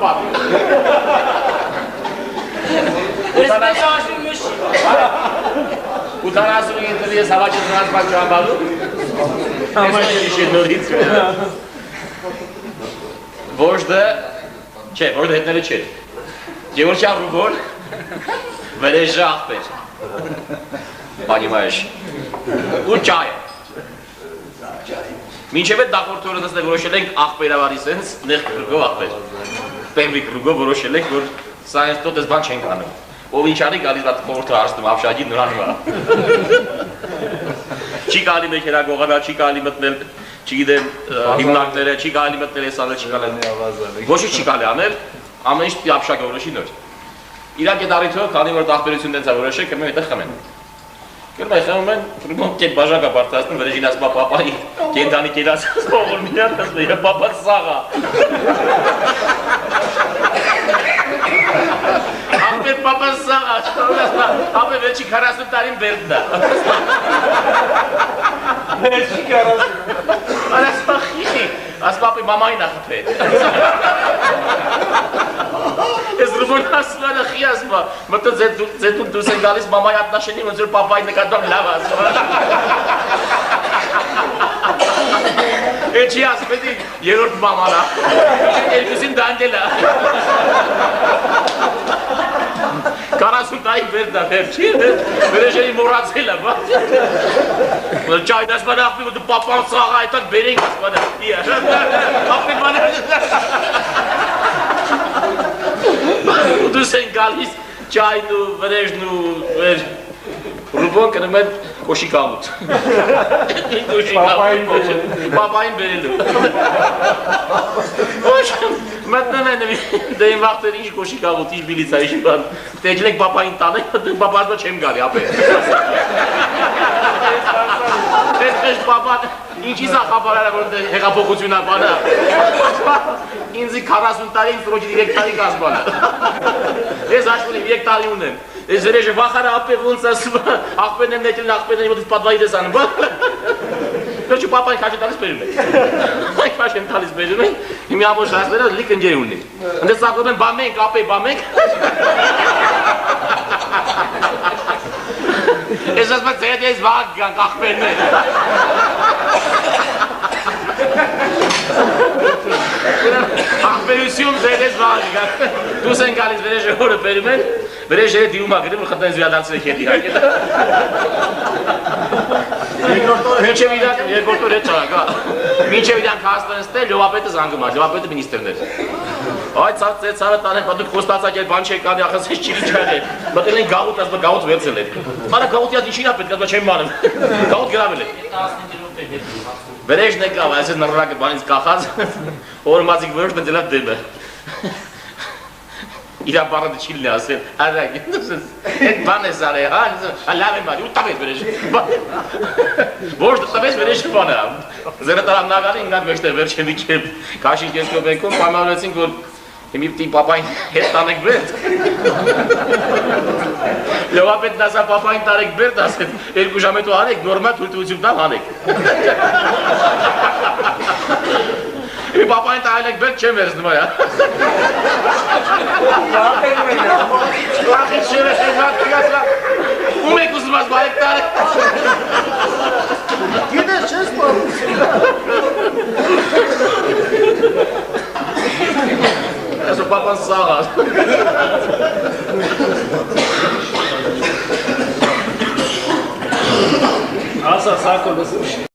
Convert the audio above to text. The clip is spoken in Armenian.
պապ։ Ուտանասու ինտրի ես հավաճեց նրանց բակ ճամբալու։ Ես միշի նորից։ Ոչ դե, չէ, ոչ դե հետները չէր։ Գևորգյան Ռուբոն, վերեժը աղբեր։ Понимаешь, ու ճայը։ Մինչև այդ դախորդ օրը նստեղ որոշել ենք աղբերավարի սենց, նեղ կրգով աղբեր։ Պերվի կրգով որոշել ենք, որ սա ես տոտ ես բան չենք անում։ Ով ինչ արի գալիս բատ խորթը հարստում, ավշագին նրան վա։ Չի գալի մեքենա գողանա, չի գալի մտնել, չգիտեմ հիմնակները, չի գալի մտնել ես անել, չի գալի ոչինչ չի գալի անել, ամեն ինչ ավշագը որոշի նոր։ Իրանք այդ առիթով, քանի որ աղբերություն դենցա որոշել, կրում են այդտեղ խմեն։ Կրում են խմում են, ֆրուբոն կետ բաժակա բարձրացնում, վերեժին ասպա պապայի կենդանի կերացած ողոր մինան տասն է, պապա սաղա։ Աղբեր պապա սաղա, աղբեր վերջի 40 տարին բերդն է։ Վերջի 40։ Ասպա խիխի, ասպապի մամային աղբեր։ Ես ռուբոն ասպանը խի ասպա, մտը ձետուն դուս են գալիս մամայի ատնաշենի, ոնց որ պապայի նկատում լավ ասպա։ Էջի ասպետի երորդ մամանա, երկուսին դանդել է։ 40 տարի վերդա վերջի, վերեժերի մորացել է, ճայդ ասպանը աղբի, որ դու պապան սաղա այդակ բերենք ասպանը, աղբի մանե։ Դուս են գալիս ճայն ու վրեժն ու ռուբոն կնում են կոշիկ աղուտ։ Պապային բերելու։ Մտնում են դեին վաղտեր ինչ կոշիկ աղուտ, ինչ բիլիցա, ինչ բան։ Տեջել եք պապային տանեք, պապազնա չեմ գալի, ապեր։ Ես խեշտ պապան, ինչի սա խապարար է, որ հեղափոխություն ապանա։ Ինձի 40 տարի, ինձ ծրոջի 3 տարի կազման է։ Ես աշվունի 3 տարի ունեմ։ Ես վերեժը վախար է ապեր ոնց ասում, աղպերն եմ նետելն աղպերն եմ, որ դուս պատվայի դես անում, վերջի պապային քաշը տալիս բերում են։ Այն քաշ եմ տալիս բերում են, հիմի ամոր շարասները լիք ընջեր ունի։ Ընդես սակում են բամենք, ապեր բամենք։ Ես ասում եմ ձետ ես վաղ գանք աղպերն են։ Աղբերություն ձետ ես վաղ գանք։ Դուս են գալիս վերեժը հորը բերում են, վերեժերը դիում աղրիմ, որ խտեն զույադանցին եք հետի հակ էտա։ Մինչև երկորդ օր հետ ճարակ, մինչև իրանք հասնեն ստել, լովապետը զանգում ար, լովապետը մինիստրներ։ Այդ ծեց ծարը տանեն, դուք խոստացակ էլ բան չեք կանի, ախս ես չիրի չարել, մտել են գաղուտ, ասպա գաղուտ վերցել եք։ Մանա գաղուտի ատ ինչին ապետք, ասպա չեմ մանım, գաղուտ գրավել եք։ Վերեժն եկավ, այս է նռրակը բանից կախած, օրմացիկ վերոշ նձելատ դեմը։ Իրա բարանը չիլն է ասել, արակ, այդ բան ես արել, լավ եմ արի, ու տավես վերեշ, ոչ տավես վերեշ բան է, զերատարան նագարի ինգան մեջտեղ վերջենի կեպ, կաշին կեսկով ենքում, պայմանորեցինք, որ հիմի պտի պապային հետ տանեք բերդ, լովապետն ասա պապային տարեք բերդ ասել, երկու ժամետու հանեք, նորմալ թույլտվություն տամ հանեք։ Հիմի պապային տարելեք բերդ չեմ վերցնում այա։ Վախից շև է խեղատ կգացլա, ում եք ուզում ազ բարեք տարեք։ Գիտես չես պապուս։ Այսո պապան սաղաս։ Ասա սարկո լսուշ։